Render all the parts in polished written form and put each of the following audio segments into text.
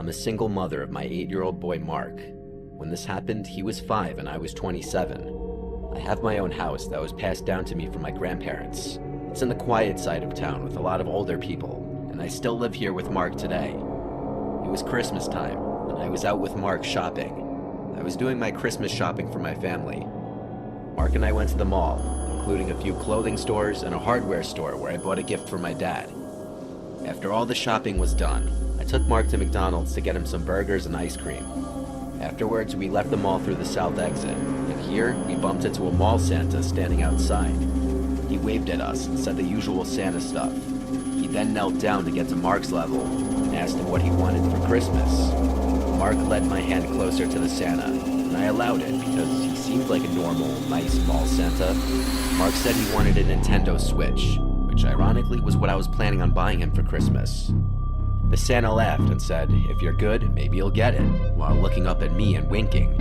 I'm a single mother of my 8-year-old boy Mark. When this happened, he was 5 and I was 27. I have my own house that was passed down to me from my grandparents. It's in the quiet side of town with a lot of older people, and I still live here with Mark today. It was Christmas time, and I was out with Mark shopping. I was doing my Christmas shopping for my family. Mark and I went to the mall, including a few clothing stores and a hardware store where I bought a gift for my dad. After all the shopping was done, I took Mark to McDonald's to get him some burgers and ice cream. Afterwards, we left the mall through the south exit, and here we bumped into a mall Santa standing outside. He waved at us and said the usual Santa stuff. He then knelt down to get to Mark's level and asked him what he wanted for Christmas. Mark led my hand closer to the Santa, and I allowed it because he seemed like a normal, nice mall Santa. Mark said he wanted a Nintendo Switch, which ironically was what I was planning on buying him for Christmas. The Santa laughed and said, "If you're good, maybe you'll get it," while looking up at me and winking.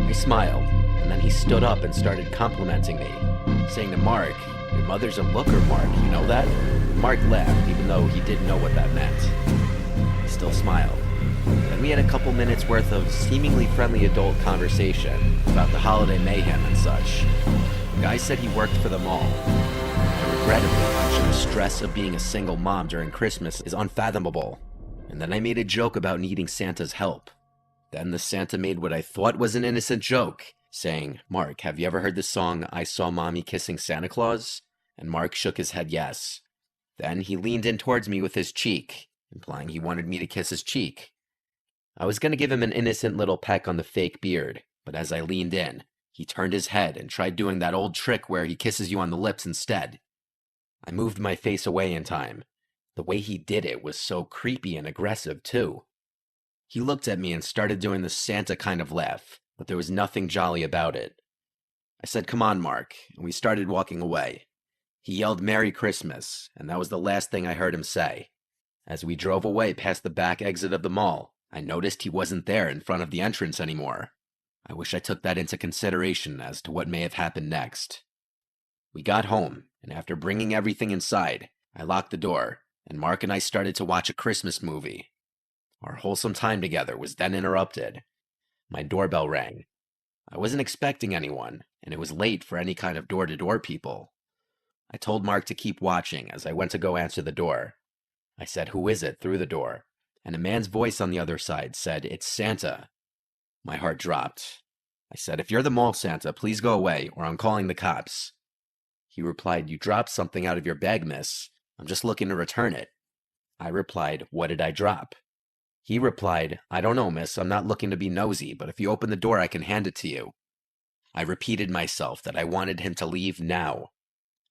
I smiled, and then he stood up and started complimenting me, saying to Mark, "Your mother's a looker, Mark, you know that?" Mark laughed, even though he didn't know what that meant. He still smiled. Then we had a couple minutes worth of seemingly friendly adult conversation about the holiday mayhem and such. The guy said he worked for the mall. I regrettably mentioned the stress of being a single mom during Christmas is unfathomable, and then I made a joke about needing Santa's help. Then the Santa made what I thought was an innocent joke, saying, "Mark, have you ever heard the song, 'I Saw Mommy Kissing Santa Claus'?" And Mark shook his head yes. Then he leaned in towards me with his cheek, implying he wanted me to kiss his cheek. I was going to give him an innocent little peck on the fake beard, but as I leaned in, he turned his head and tried doing that old trick where he kisses you on the lips instead. I moved my face away in time. The way he did it was so creepy and aggressive, too. He looked at me and started doing the Santa kind of laugh, but there was nothing jolly about it. I said, "Come on, Mark," and we started walking away. He yelled "Merry Christmas," and that was the last thing I heard him say. As we drove away past the back exit of the mall, I noticed he wasn't there in front of the entrance anymore. I wish I took that into consideration as to what may have happened next. We got home, and after bringing everything inside, I locked the door, and Mark and I started to watch a Christmas movie. Our wholesome time together was then interrupted. My doorbell rang. I wasn't expecting anyone, and it was late for any kind of door-to-door people. I told Mark to keep watching as I went to go answer the door. I said, "Who is it?" through the door, and a man's voice on the other side said, "It's Santa." My heart dropped. I said, "If you're the mall Santa, please go away, or I'm calling the cops." He replied, "You dropped something out of your bag, miss. I'm just looking to return it." I replied, "What did I drop?" He replied, "I don't know, miss. I'm not looking to be nosy, but if you open the door, I can hand it to you." I repeated myself that I wanted him to leave now.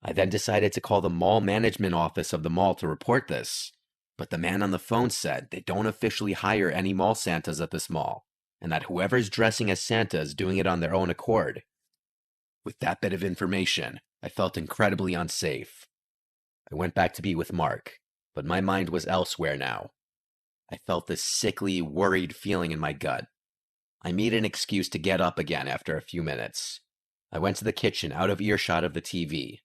I then decided to call the mall management office of the mall to report this, but the man on the phone said they don't officially hire any mall Santas at this mall, and that whoever's dressing as Santa is doing it on their own accord. With that bit of information, I felt incredibly unsafe. I went back to be with Mark, but my mind was elsewhere now. I felt this sickly, worried feeling in my gut. I made an excuse to get up again after a few minutes. I went to the kitchen out of earshot of the TV.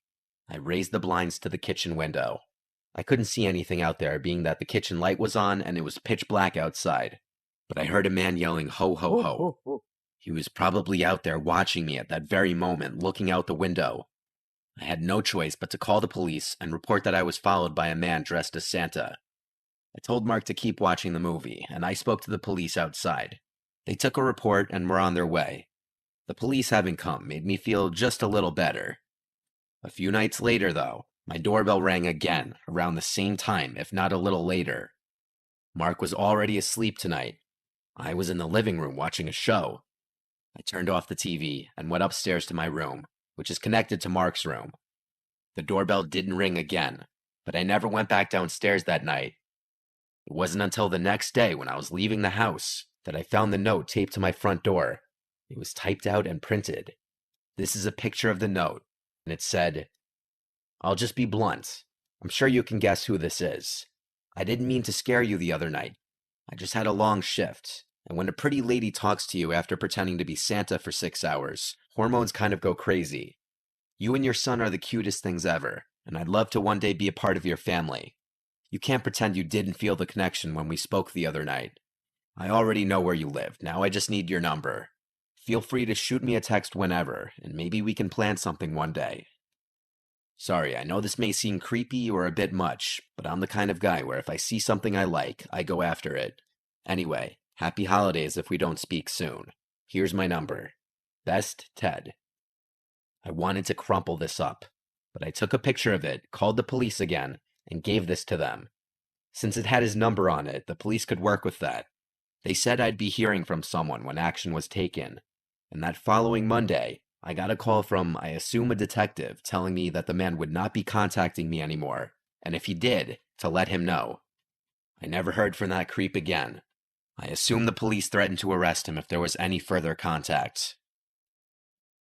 I raised the blinds to the kitchen window. I couldn't see anything out there, being that the kitchen light was on and it was pitch black outside. But I heard a man yelling, "Ho, ho, ho." He was probably out there watching me at that very moment, looking out the window. I had no choice but to call the police and report that I was followed by a man dressed as Santa. I told Mark to keep watching the movie, and I spoke to the police outside. They took a report and were on their way. The police having come made me feel just a little better. A few nights later, though, my doorbell rang again, around the same time, if not a little later. Mark was already asleep tonight. I was in the living room watching a show. I turned off the TV and went upstairs to my room, which is connected to Mark's room. The doorbell didn't ring again, but I never went back downstairs that night. It wasn't until the next day when I was leaving the house that I found the note taped to my front door. It was typed out and printed. This is a picture of the note, and it said, "I'll just be blunt. I'm sure you can guess who this is. I didn't mean to scare you the other night. I just had a long shift, and when a pretty lady talks to you after pretending to be Santa for 6 hours, hormones kind of go crazy. You and your son are the cutest things ever, and I'd love to one day be a part of your family. You can't pretend you didn't feel the connection when we spoke the other night. I already know where you live. Now I just need your number. Feel free to shoot me a text whenever, and maybe we can plan something one day. Sorry, I know this may seem creepy or a bit much, but I'm the kind of guy where if I see something I like, I go after it. Anyway, happy holidays if we don't speak soon. Here's my number. Best, Ted. I wanted to crumple this up, but I took a picture of it, called the police again, and gave this to them. Since it had his number on it, the police could work with that. They said I'd be hearing from someone when action was taken, and that following Monday, I got a call from, I assume, a detective telling me that the man would not be contacting me anymore, and if he did, to let him know. I never heard from that creep again. I assume the police threatened to arrest him if there was any further contact.